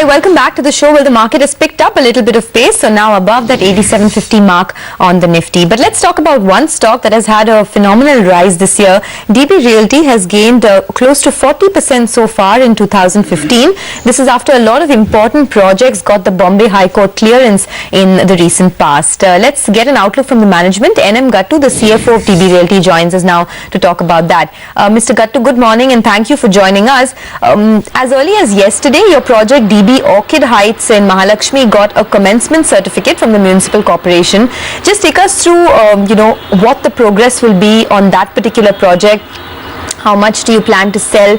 Hi, welcome back to the show. Well, the market has picked up a little bit of pace, so now above that 8750 mark on the Nifty. But let's talk about one stock that has had a phenomenal rise this year. DB Realty has gained close to 40% so far in 2015. This is after a lot of important projects got the Bombay High Court clearance in the recent past. Let's get an outlook from the management. NM Gattu, the CFO of DB Realty, joins us now to talk about that. Mr. Gattu, good morning and thank you for joining us. As early as yesterday, your project DB Orchid Heights in Mahalakshmi got a commencement certificate from the Municipal Corporation. Just take us through, what the progress will be on that particular project. How much do you plan to sell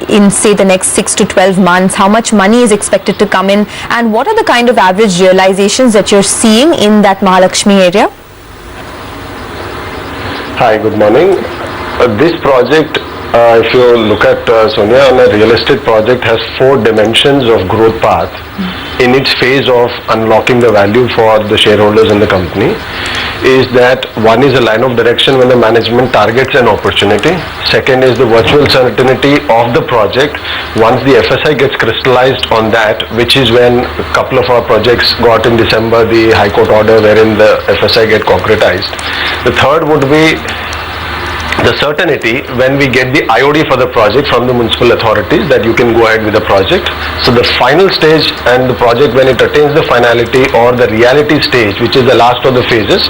in, say, the next 6 to 12 months? How much money is expected to come in? And what are the kind of average realizations that you're seeing in that Mahalakshmi area? Hi, good morning. This project, if you look at Sonia, on a real estate project has 4 dimensions of growth path in its phase of unlocking the value for the shareholders in the company. Is that one is a line of direction when the management targets an opportunity. Second is the virtual certainty of the project. Once the FSI gets crystallized on that, which is when a couple of our projects got in December the High Court order wherein the FSI get concretized. The third would be the certainty when we get the IOD for the project from the municipal authorities that you can go ahead with the project. So the final stage and the project when it attains the finality or the reality stage, which is the last of the phases,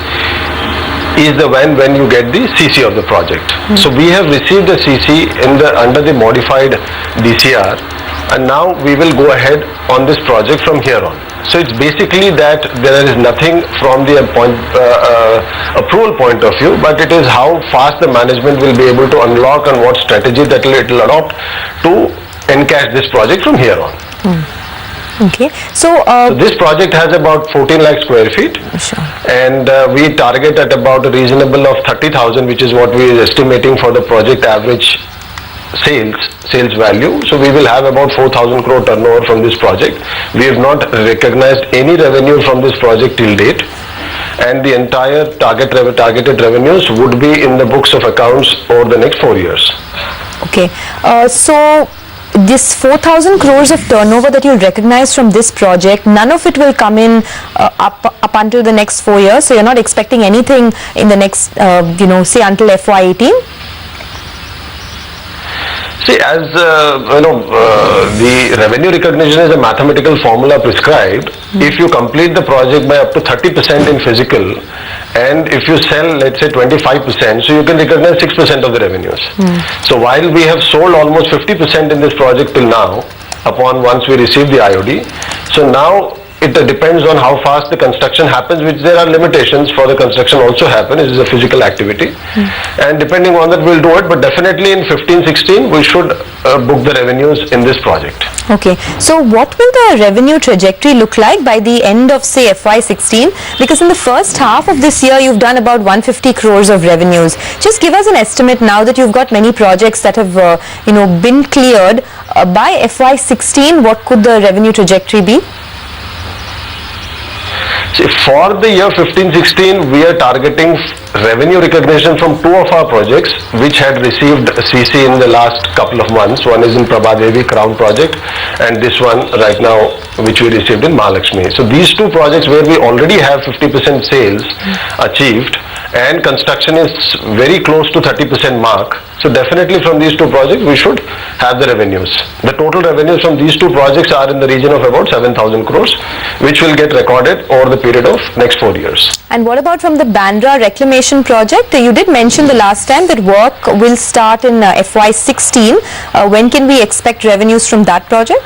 is the when you get the CC of the project. So we have received the CC under the modified DCR, and now we will go ahead on this project from here on. So it's basically that there is nothing from the approval point of view, but it is how fast the management will be able to unlock and what strategy that it will adopt to encash this project from here on. Okay. So this project has about 14 lakh square feet. Sure. And we target at about a reasonable of 30,000, which is what we are estimating for the project average sales value. So we will have about 4,000 crore turnover from this project. We have not recognized any revenue from this project till date, and the entire targeted revenues would be in the books of accounts over the next 4 years. Okay. So this 4,000 crores of turnover that you'll recognize from this project, none of it will come in up until the next 4 years. So you're not expecting anything in the next, say until FY18? See, as the revenue recognition is a mathematical formula prescribed. If you complete the project by up to 30% in physical, and if you sell, let's say 25%, so you can recognize 6% of the revenues. So while we have sold almost 50% in this project till now, once we receive the IOD, so now it depends on how fast the construction happens, which there are limitations for the construction also happen. It is a physical activity. And depending on that, we'll do it. But definitely in 15-16, we should book the revenues in this project. Okay. So what will the revenue trajectory look like by the end of, say, FY16? Because in the first half of this year, you've done about 150 crores of revenues. Just give us an estimate now that you've got many projects that have, been cleared. By FY16, what could the revenue trajectory be? See, for the year 15-16, we are targeting revenue recognition from 2 of our projects which had received CC in the last couple of months. One is in Prabhadevi Crown project, and this one right now which we received in Mahalakshmi. So these 2 projects where we already have 50% sales achieved and construction is very close to 30% mark. So definitely from these 2 projects we should have the revenues. The total revenues from these 2 projects are in the region of about 7,000 crores, which will get recorded over the period of next 4 years. And what about from the Bandra reclamation project? You did mention the last time that work will start in FY16. When can we expect revenues from that project?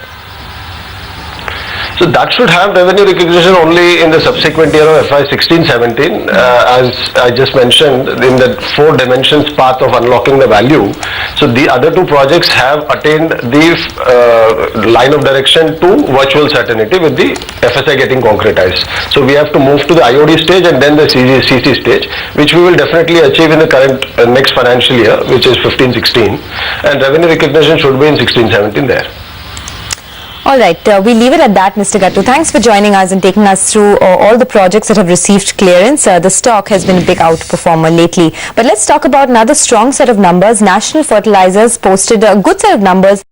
So that should have revenue recognition only in the subsequent year of FY 16-17. As I just mentioned, in the 4 dimensions path of unlocking the value. So the other 2 projects have attained the line of direction to virtual certainty with the FSI getting concretized. So we have to move to the IOD stage and then the CC stage, which we will definitely achieve in the current next financial year, which is 15-16. And revenue recognition should be in 16-17 there. All right, we leave it at that, Mr. Gattu. Thanks for joining us and taking us through all the projects that have received clearance. The stock has been a big outperformer lately. But let's talk about another strong set of numbers. National Fertilizers posted a good set of numbers.